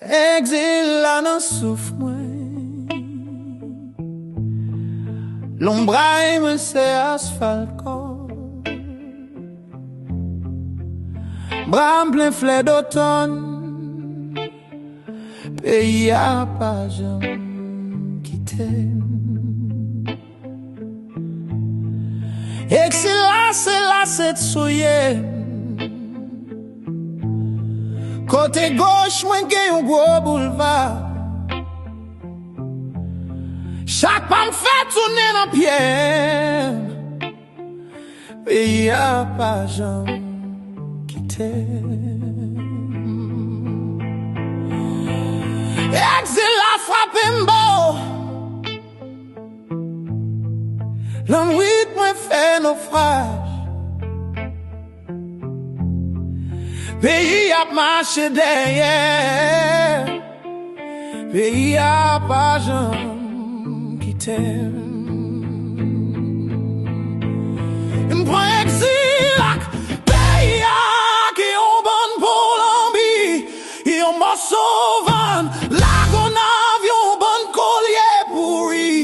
Exil la nan souf mwen, l'ombray mwen se asfalt kon, bram plen flè d'automne, peyi a pa jam kite. Exil la se tsouye, côté gauche, mwen gen yon gros boulevard. Chaque pas m'fait tourner dans pied, pays a pas jamais quitté. Exil a frappé m'beau, l'ennui mwen fait naufrage. Pays a marché derrière, pays a pas jamais quitté. M'prend exil ak pays a qui on bon pour l'ambi, yon morceau van, la gon avion bon collier pourri.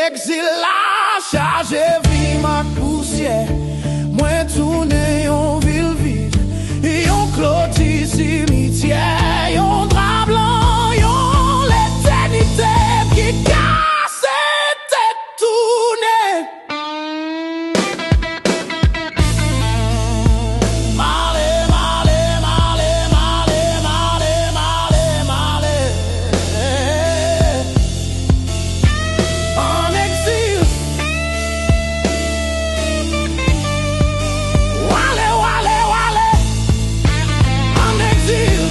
Exil la chargé vie ma poussière, moi tourne yon ville vide. Yon clôture cimetière, yon drap blanc, yon l'éternité qui casse tête tournée. Malé, malé, malé, malé, malé, malé, malé. En exil. Wale, wale, wale. En exil.